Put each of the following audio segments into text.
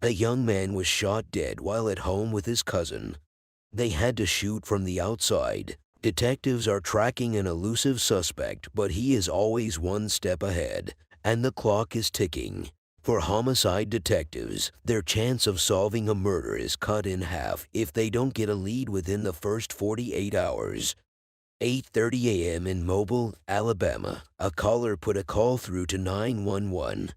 A young man was shot dead while at home with his cousin. They had to shoot from the outside. Detectives are tracking an elusive suspect, but he is always one step ahead, and the clock is ticking. For homicide detectives, their chance of solving a murder is cut in half if they don't get a lead within the first 48 hours. 8:30 a.m. in Mobile, Alabama, a caller put a call through to 911.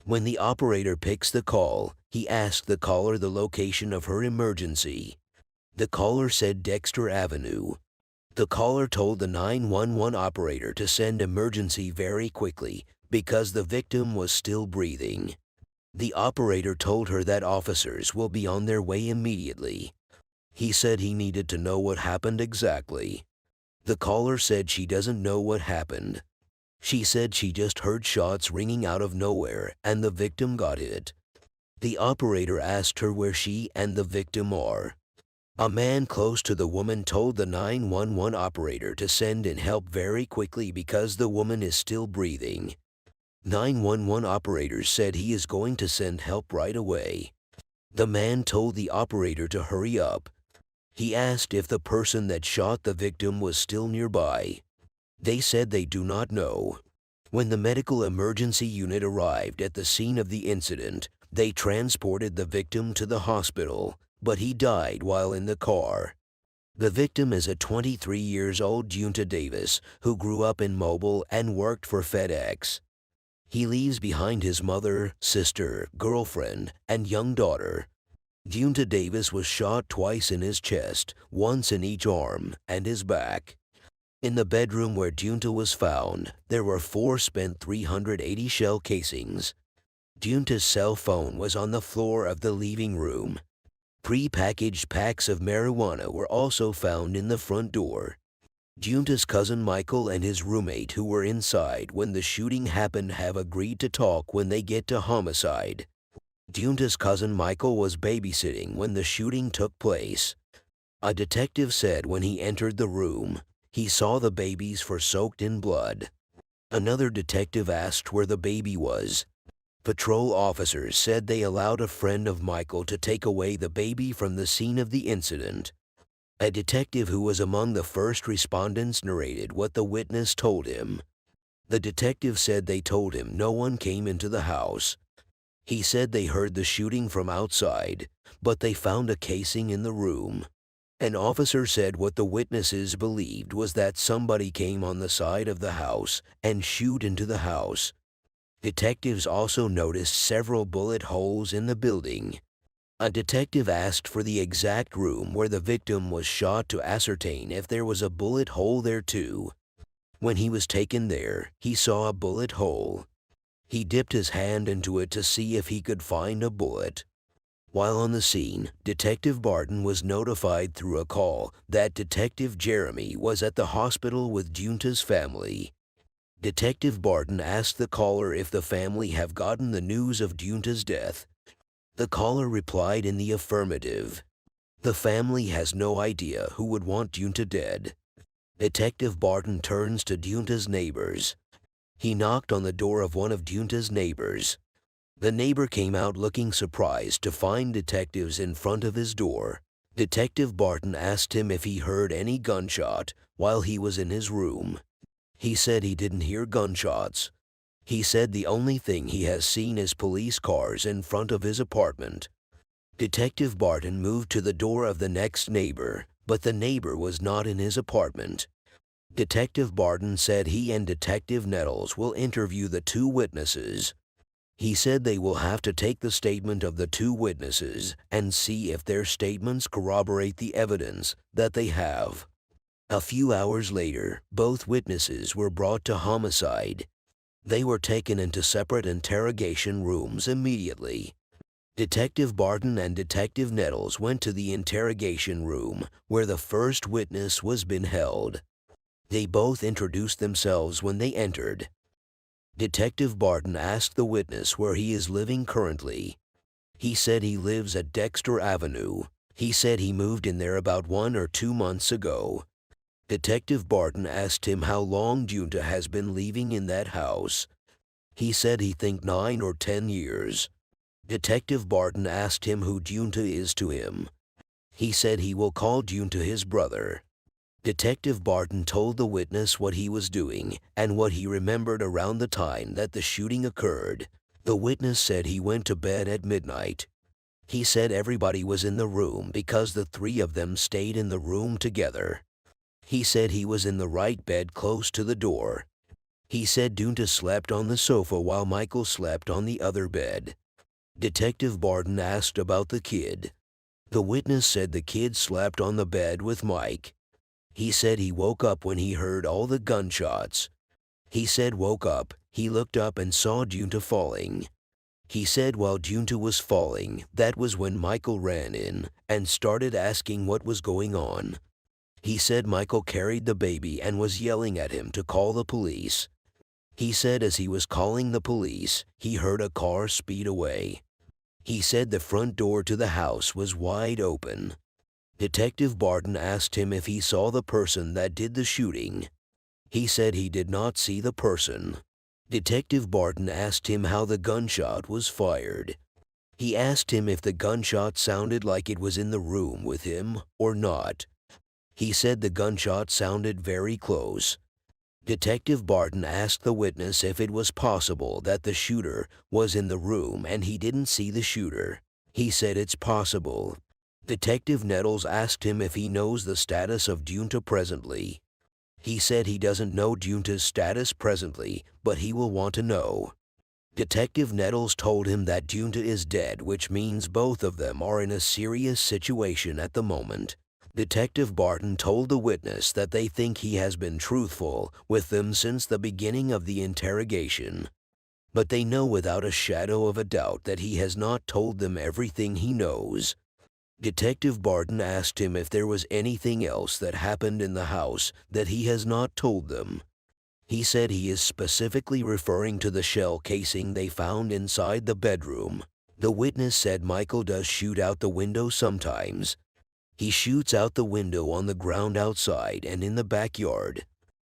When the operator picks the call, he asks the caller the location of her emergency. The caller said Dexter Avenue. The caller told the 911 operator to send emergency very quickly because the victim was still breathing. The operator told her that officers will be on their way immediately. He said he needed to know what happened exactly. The caller said she doesn't know what happened. She said she just heard shots ringing out of nowhere and the victim got hit. The operator asked her where she and the victim are. A man close to the woman told the 911 operator to send in help very quickly because the woman is still breathing. 911 operator said he is going to send help right away. The man told the operator to hurry up. He asked if the person that shot the victim was still nearby. They said they do not know. When the medical emergency unit arrived at the scene of the incident, they transported the victim to the hospital, but he died while in the car. The victim is a 23 years old Junta Davis who grew up in Mobile and worked for FedEx. He leaves behind his mother, sister, girlfriend, and young daughter. Junta Davis was shot twice in his chest, once in each arm, and his back. In the bedroom where Junta was found, there were 4 spent .380 shell casings. Junta's cell phone was on the floor of the living room. Pre-packaged packs of marijuana were also found in the front door. Junta's cousin Michael and his roommate who were inside when the shooting happened have agreed to talk when they get to homicide. Junta's cousin Michael was babysitting when the shooting took place. A detective said when he entered the room, he saw the babies were soaked in blood. Another detective asked where the baby was. Patrol officers said they allowed a friend of Michael to take away the baby from the scene of the incident. A detective who was among the first respondents narrated what the witness told him. The detective said they told him no one came into the house. He said they heard the shooting from outside, but they found a casing in the room. An officer said what the witnesses believed was that somebody came on the side of the house and shoot into the house. Detectives also noticed several bullet holes in the building. A detective asked for the exact room where the victim was shot to ascertain if there was a bullet hole there too. When he was taken there, he saw a bullet hole. He dipped his hand into it to see if he could find a bullet. While on the scene, Detective Barton was notified through a call that Detective Jeremy was at the hospital with Junta's family. Detective Barton asked the caller if the family have gotten the news of Junta's death. The caller replied in the affirmative. The family has no idea who would want Junta dead. Detective Barton turns to Junta's neighbors. He knocked on the door of one of Junta's neighbors. The neighbor came out looking surprised to find detectives in front of his door. Detective Barton asked him if he heard any gunshot while he was in his room. He said he didn't hear gunshots. He said the only thing he has seen is police cars in front of his apartment. Detective Barton moved to the door of the next neighbor, but the neighbor was not in his apartment. Detective Barton said he and Detective Nettles will interview the 2 witnesses. He said they will have to take the statement of the 2 witnesses and see if their statements corroborate the evidence that they have. A few hours later, both witnesses were brought to homicide. They were taken into separate interrogation rooms immediately. Detective Barton and Detective Nettles went to the interrogation room where the first witness was being held. They both introduced themselves when they entered. Detective Barton asked the witness where he is living currently. He said he lives at Dexter Avenue. He said he moved in there about 1 or 2 months ago. Detective Barton asked him how long Junta has been living in that house. He said he think 9 or 10 years. Detective Barton asked him who Junta is to him. He said he will call Junta his brother. Detective Barton told the witness what he was doing and what he remembered around the time that the shooting occurred. The witness said he went to bed at midnight. He said everybody was in the room because the three of them stayed in the room together. He said he was in the right bed close to the door. He said Junta slept on the sofa while Michael slept on the other bed. Detective Barton asked about the kid. The witness said the kid slept on the bed with Mike. He said he woke up when he heard all the gunshots. He said woke up, he looked up and saw Junta falling. He said while Junta was falling, that was when Michael ran in and started asking what was going on. He said Michael carried the baby and was yelling at him to call the police. He said as he was calling the police, he heard a car speed away. He said the front door to the house was wide open. Detective Barton asked him if he saw the person that did the shooting. He said he did not see the person. Detective Barton asked him how the gunshot was fired. He asked him if the gunshot sounded like it was in the room with him or not. He said the gunshot sounded very close. Detective Barton asked the witness if it was possible that the shooter was in the room and he didn't see the shooter. He said it's possible. Detective Nettles asked him if he knows the status of Junta presently. He said he doesn't know Junta's status presently, but he will want to know. Detective Nettles told him that Junta is dead, which means both of them are in a serious situation at the moment. Detective Barton told the witness that they think he has been truthful with them since the beginning of the interrogation. But they know without a shadow of a doubt that he has not told them everything he knows. Detective Barton asked him if there was anything else that happened in the house that he has not told them. He said he is specifically referring to the shell casing they found inside the bedroom. The witness said Michael does shoot out the window sometimes. He shoots out the window on the ground outside and in the backyard.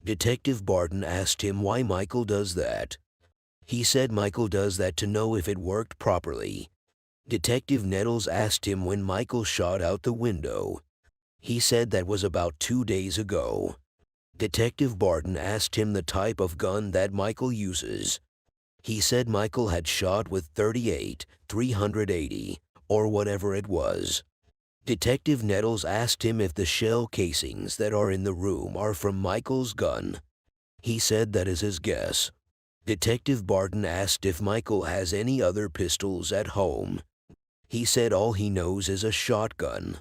Detective Barton asked him why Michael does that. He said Michael does that to know if it worked properly. Detective Nettles asked him when Michael shot out the window. He said that was about 2 days ago. Detective Barton asked him the type of gun that Michael uses. He said Michael had shot with .38, 380, or whatever it was. Detective Nettles asked him if the shell casings that are in the room are from Michael's gun. He said that is his guess. Detective Barton asked if Michael has any other pistols at home. He said all he knows is a shotgun.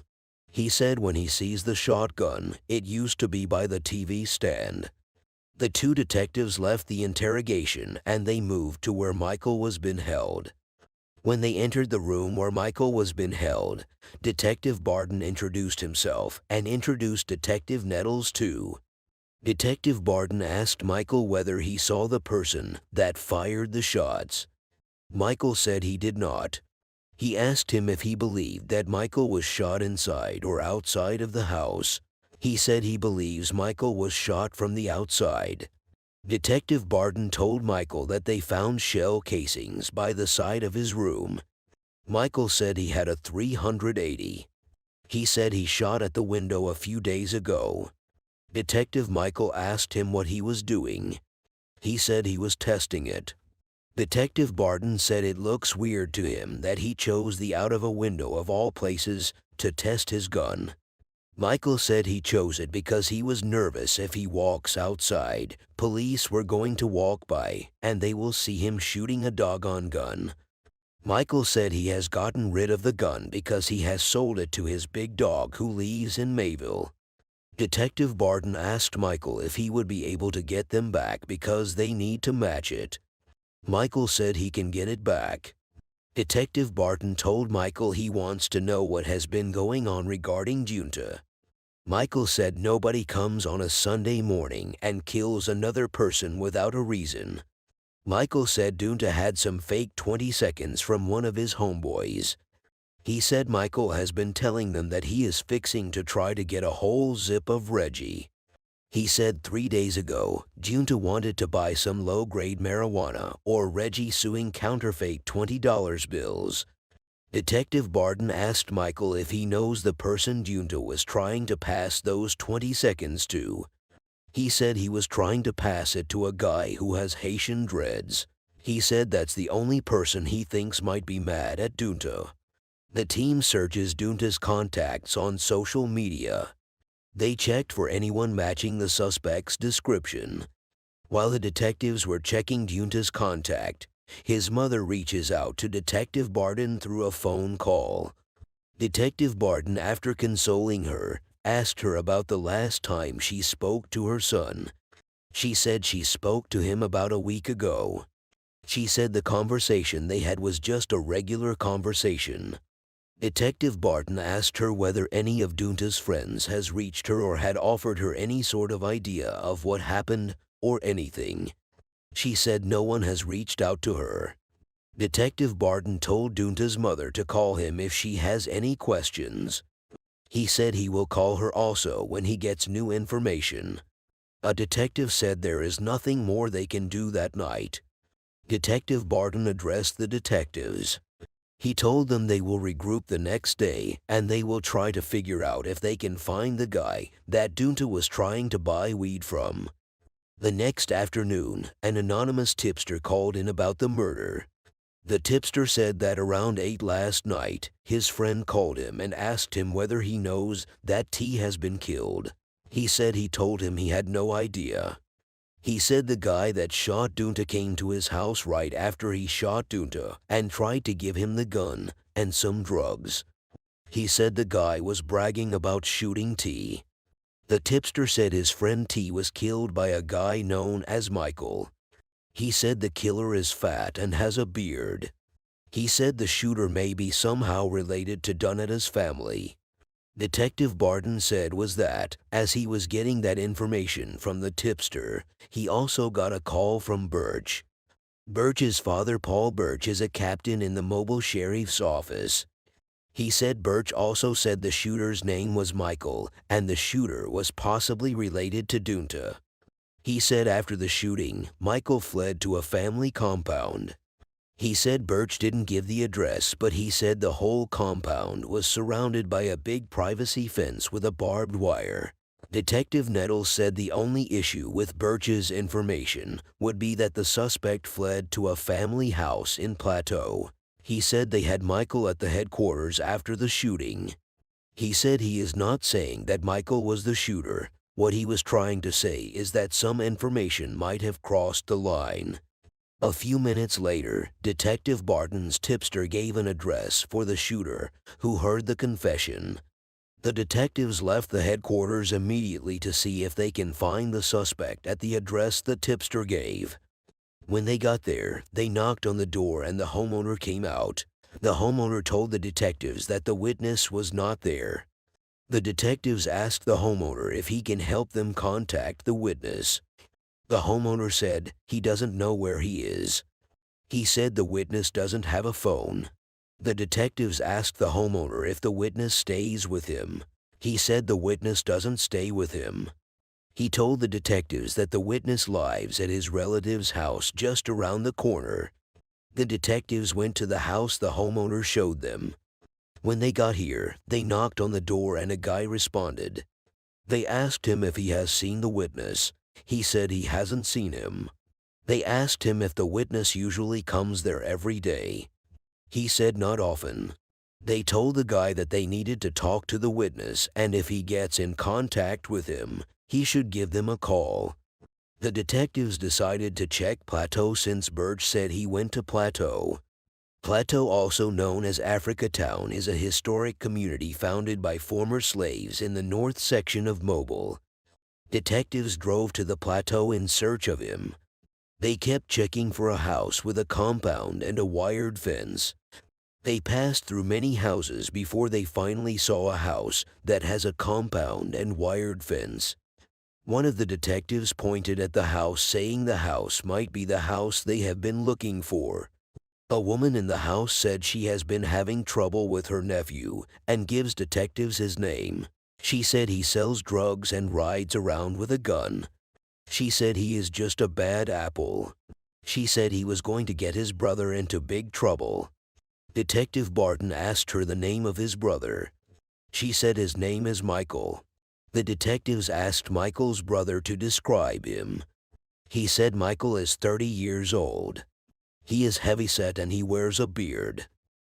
He said when he sees the shotgun, it used to be by the TV stand. The two detectives left the interrogation and they moved to where Michael was being held. When they entered the room where Michael was being held, Detective Barton introduced himself and introduced Detective Nettles too. Detective Barton asked Michael whether he saw the person that fired the shots. Michael said he did not. He asked him if he believed that Michael was shot inside or outside of the house. He said he believes Michael was shot from the outside. Detective Barton told Michael that they found shell casings by the side of his room. Michael said he had a .380. He said he shot at the window a few days ago. Detective Michael asked him what he was doing. He said he was testing it. Detective Barton said it looks weird to him that he chose the out of a window of all places to test his gun. Michael said he chose it because he was nervous if he walks outside, police were going to walk by and they will see him shooting a doggone gun. Michael said he has gotten rid of the gun because he has sold it to his big dog who lives in Mayville. Detective Barton asked Michael if he would be able to get them back because they need to match it. Michael said he can get it back. Detective Barton told Michael he wants to know what has been going on regarding Junta. Michael said nobody comes on a Sunday morning and kills another person without a reason. Michael said Junta had some fake 20 seconds from one of his homeboys. He said Michael has been telling them that he is fixing to try to get a whole zip of Reggie. He said 3 days ago, Junta wanted to buy some low-grade marijuana or Reggie suing counterfeit $20 bills. Detective Barden asked Michael if he knows the person Junta was trying to pass those 20 seconds to. He said he was trying to pass it to a guy who has Haitian dreads. He said that's the only person he thinks might be mad at Junta. The team searches Junta's contacts on social media. They checked for anyone matching the suspect's description. While the detectives were checking Junta's contact, his mother reaches out to Detective Barden through a phone call. Detective Barden, after consoling her, asked her about the last time she spoke to her son. She said she spoke to him about a week ago. She said the conversation they had was just a regular conversation. Detective Barden asked her whether any of Junta's friends has reached her or had offered her any sort of idea of what happened or anything. She said no one has reached out to her. Detective Barden told Junta's mother to call him if she has any questions. He said he will call her also when he gets new information. A detective said there is nothing more they can do that night. Detective Barden addressed the detectives. He told them they will regroup the next day and they will try to figure out if they can find the guy that Junta was trying to buy weed from. The next afternoon, an anonymous tipster called in about the murder. The tipster said that around 8 last night, his friend called him and asked him whether he knows that T has been killed. He said he told him he had no idea. He said the guy that shot Junta came to his house right after he shot Junta and tried to give him the gun and some drugs. He said the guy was bragging about shooting T. The tipster said his friend T was killed by a guy known as Michael. He said the killer is fat and has a beard. He said the shooter may be somehow related to Dunetta's family. Detective Barden said was that, as he was getting that information from the tipster, he also got a call from Birch. Birch's father, Paul Birch, is a captain in the mobile sheriff's office. He said Birch also said the shooter's name was Michael and the shooter was possibly related to Junta. He said after the shooting, Michael fled to a family compound. He said Birch didn't give the address, but he said the whole compound was surrounded by a big privacy fence with a barbed wire. Detective Nettles said the only issue with Birch's information would be that the suspect fled to a family house in Plateau. He said they had Michael at the headquarters after the shooting. He said he is not saying that Michael was the shooter. What he was trying to say is that some information might have crossed the line. A few minutes later, Detective Barden's tipster gave an address for the shooter, who heard the confession. The detectives left the headquarters immediately to see if they can find the suspect at the address the tipster gave. When they got there, they knocked on the door and the homeowner came out. The homeowner told the detectives that the witness was not there. The detectives asked the homeowner if he can help them contact the witness. The homeowner said he doesn't know where he is. He said the witness doesn't have a phone. The detectives asked the homeowner if the witness stays with him. He said the witness doesn't stay with him. He told the detectives that the witness lives at his relative's house just around the corner. The detectives went to the house the homeowner showed them. When they got here, they knocked on the door and a guy responded. They asked him if he has seen the witness. He said he hasn't seen him. They asked him if the witness usually comes there every day. He said not often. They told the guy that they needed to talk to the witness and if he gets in contact with him, he should give them a call. The detectives decided to check Plateau since Birch said he went to Plateau. Plateau, also known as Africa Town, is a historic community founded by former slaves in the north section of Mobile. Detectives drove to the Plateau in search of him. They kept checking for a house with a compound and a wired fence. They passed through many houses before they finally saw a house that has a compound and wired fence. One of the detectives pointed at the house, saying the house might be the house they have been looking for. A woman in the house said she has been having trouble with her nephew and gives detectives his name. She said he sells drugs and rides around with a gun. She said he is just a bad apple. She said he was going to get his brother into big trouble. Detective Barton asked her the name of his brother. She said his name is Michael. The detectives asked Michael's brother to describe him. He said Michael is 30 years old. He is heavyset and he wears a beard.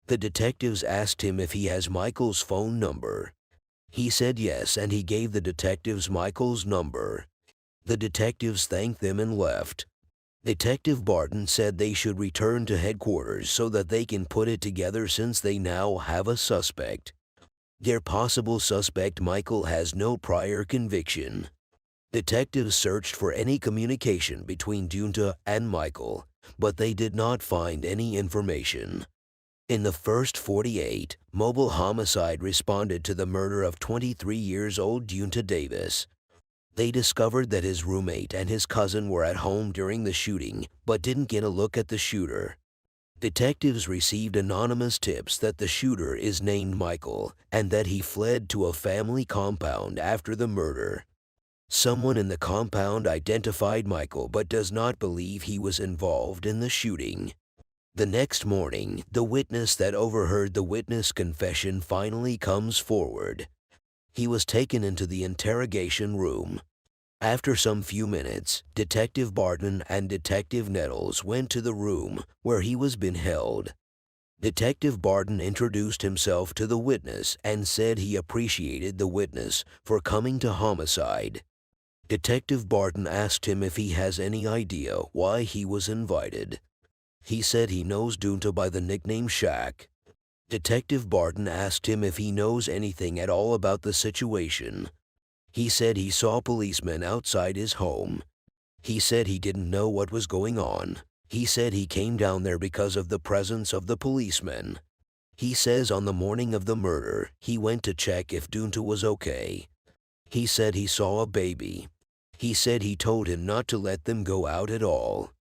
The detectives asked him if he has Michael's phone number. He said yes, and he gave the detectives Michael's number. The detectives thanked them and left. Detective Barton said they should return to headquarters so that they can put it together since they now have a suspect. Their possible suspect, Michael, has no prior conviction. Detectives searched for any communication between Junta and Michael, but they did not find any information. In the first 48, Mobile Homicide responded to the murder of 23-year-old Junta Davis. They discovered that his roommate and his cousin were at home during the shooting, but didn't get a look at the shooter. Detectives received anonymous tips that the shooter is named Michael and that he fled to a family compound after the murder. Someone in the compound identified Michael but does not believe he was involved in the shooting. The next morning, the witness that overheard the witness confession finally comes forward. He was taken into the interrogation room. After some few minutes, Detective Barton and Detective Nettles went to the room where he was being held. Detective Barton introduced himself to the witness and said he appreciated the witness for coming to Homicide. Detective Barton asked him if he has any idea why he was invited. He said he knows Junta by the nickname Shaq. Detective Barton asked him if he knows anything at all about the situation. He said he saw policemen outside his home. He said he didn't know what was going on. He said he came down there because of the presence of the policemen. He says on the morning of the murder, he went to check if Junta was okay. He said he saw a baby. He said he told him not to let them go out at all.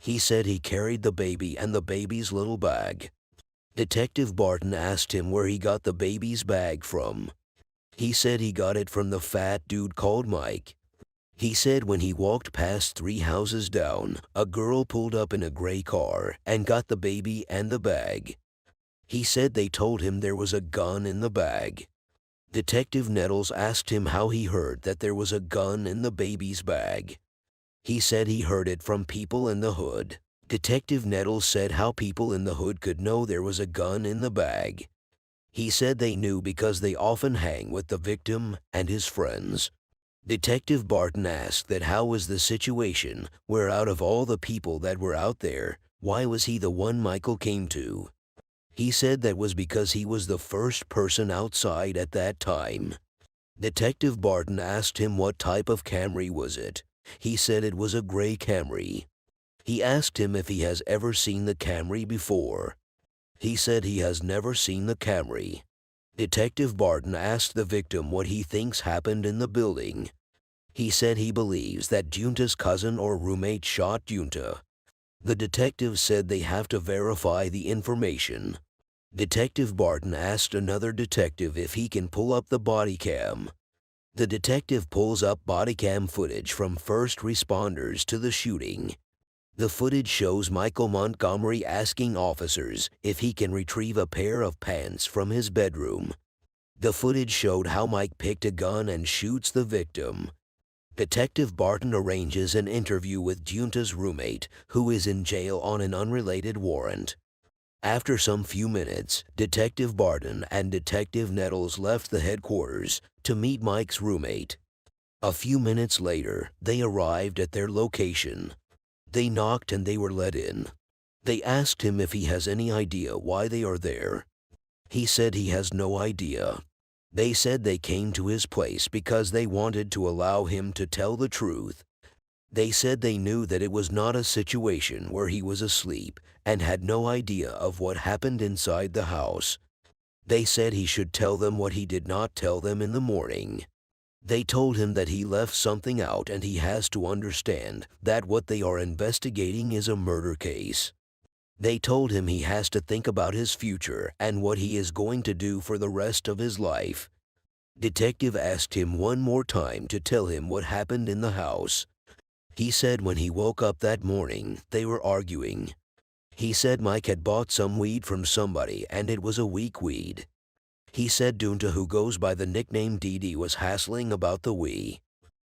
He said he carried the baby and the baby's little bag. Detective Barton asked him where he got the baby's bag from. He said he got it from the fat dude called Mike. He said when he walked past 3 houses down, a girl pulled up in a gray car and got the baby and the bag. He said they told him there was a gun in the bag. Detective Nettles asked him how he heard that there was a gun in the baby's bag. He said he heard it from people in the hood. Detective Nettles said how people in the hood could know there was a gun in the bag. He said they knew because they often hang with the victim and his friends. Detective Barton asked that how was the situation where out of all the people that were out there, why was he the one Michael came to? He said that was because he was the first person outside at that time. Detective Barton asked him what type of Camry was it. He said it was a gray Camry. He asked him if he has ever seen the Camry before. He said he has never seen the Camry. Detective Barton asked the victim what he thinks happened in the building. He said he believes that Junta's cousin or roommate shot Junta. The detective said they have to verify the information. Detective Barton asked another detective if he can pull up the body cam. The detective pulls up body cam footage from first responders to the shooting. The footage shows Michael Montgomery asking officers if he can retrieve a pair of pants from his bedroom. The footage showed how Mike picked a gun and shoots the victim. Detective Barton arranges an interview with Junta's roommate, who is in jail on an unrelated warrant. After some few minutes, Detective Barton and Detective Nettles left the headquarters to meet Mike's roommate. A few minutes later, they arrived at their location. They knocked and they were let in. They asked him if he has any idea why they are there. He said he has no idea. They said they came to his place because they wanted to allow him to tell the truth. They said they knew that it was not a situation where he was asleep and had no idea of what happened inside the house. They said he should tell them what he did not tell them in the morning. They told him that he left something out and he has to understand that what they are investigating is a murder case. They told him he has to think about his future and what he is going to do for the rest of his life. Detective asked him one more time to tell him what happened in the house. He said when he woke up that morning, they were arguing. He said Mike had bought some weed from somebody and it was a weak weed. He said Dunta, who goes by the nickname Dee Dee, was hassling about the weed.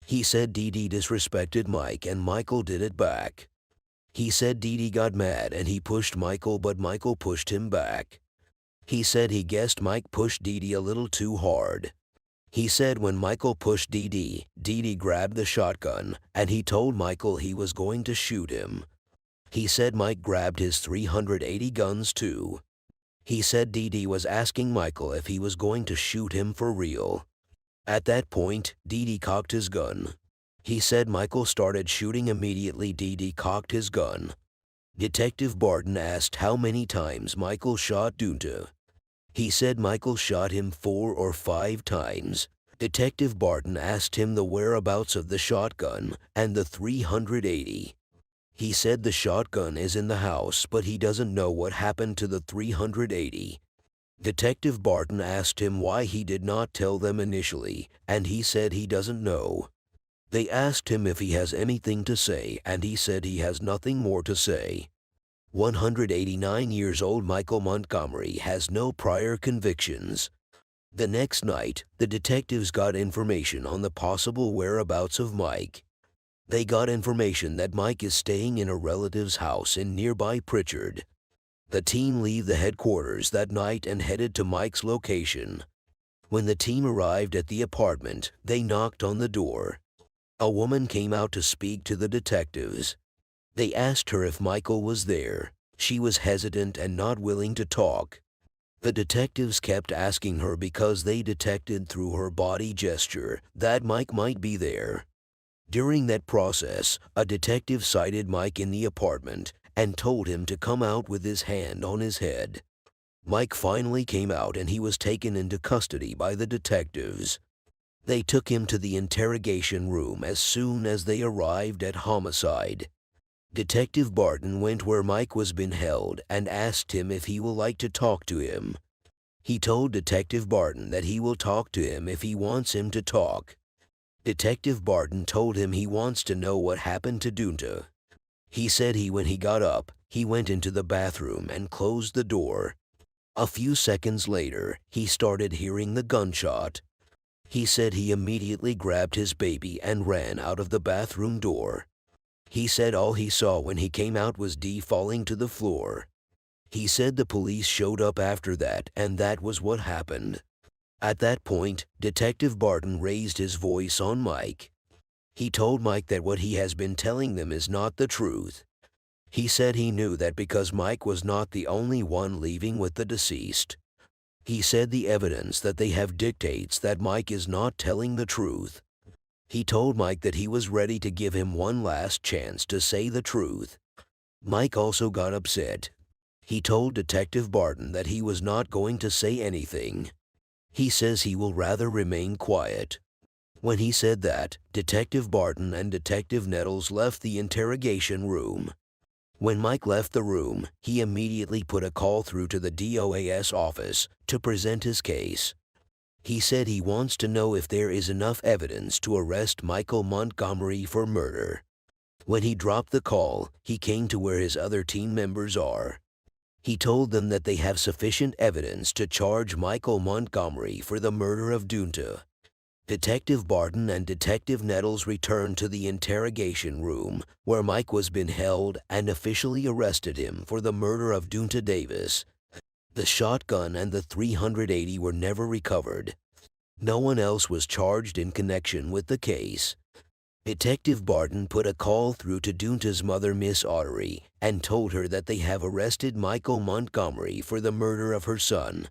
He said Dee Dee disrespected Mike and Michael did it back. He said Dee Dee got mad and he pushed Michael, but Michael pushed him back. He said he guessed Mike pushed Dee Dee a little too hard. He said when Michael pushed Dee Dee grabbed the shotgun and he told Michael he was going to shoot him. He said Mike grabbed his 380 guns too. He said Dee Dee was asking Michael if he was going to shoot him for real. At that point, Dee Dee cocked his gun. He said Michael started shooting immediately. Dee Dee cocked his gun. Detective Barton asked how many times Michael shot Dunta. He said Michael shot him 4 or 5 times. Detective Barton asked him the whereabouts of the shotgun and the 380. He said the shotgun is in the house, but he doesn't know what happened to the 380. Detective Barton asked him why he did not tell them initially, and he said he doesn't know. They asked him if he has anything to say, and he said he has nothing more to say. 189 years old Michael Montgomery has no prior convictions. The next night, the detectives got information on the possible whereabouts of Mike. They got information that Mike is staying in a relative's house in nearby Pritchard. The team leave the headquarters that night and headed to Mike's location. When the team arrived at the apartment, they knocked on the door. A woman came out to speak to the detectives. They asked her if Michael was there. She was hesitant and not willing to talk. The detectives kept asking her because they detected through her body gesture that Mike might be there. During that process, a detective sighted Mike in the apartment and told him to come out with his hand on his head. Mike finally came out and he was taken into custody by the detectives. They took him to the interrogation room as soon as they arrived at Homicide. Detective Barton went where Mike was being held and asked him if he would like to talk to him. He told Detective Barton that he will talk to him if he wants him to talk. Detective Barton told him he wants to know what happened to Dunta. He said when he got up, he went into the bathroom and closed the door. A few seconds later, he started hearing the gunshot. He said he immediately grabbed his baby and ran out of the bathroom door. He said all he saw when he came out was Dee falling to the floor. He said the police showed up after that and that was what happened. At that point, Detective Barton raised his voice on Mike. He told Mike that what he has been telling them is not the truth. He said he knew that because Mike was not the only one leaving with the deceased. He said the evidence that they have dictates that Mike is not telling the truth. He told Mike that he was ready to give him one last chance to say the truth. Mike also got upset. He told Detective Barton that he was not going to say anything. He says he will rather remain quiet. When he said that, Detective Barton and Detective Nettles left the interrogation room. When Mike left the room, he immediately put a call through to the DOAS office to present his case. He said he wants to know if there is enough evidence to arrest Michael Montgomery for murder. When he dropped the call, he came to where his other team members are. He told them that they have sufficient evidence to charge Michael Montgomery for the murder of Dunta. Detective Barton and Detective Nettles returned to the interrogation room where Mike was being held and officially arrested him for the murder of Dunta Davis. The shotgun and the 380 were never recovered. No one else was charged in connection with the case. Detective Barton put a call through to Dunta's mother, Miss Autry, and told her that they have arrested Michael Montgomery for the murder of her son.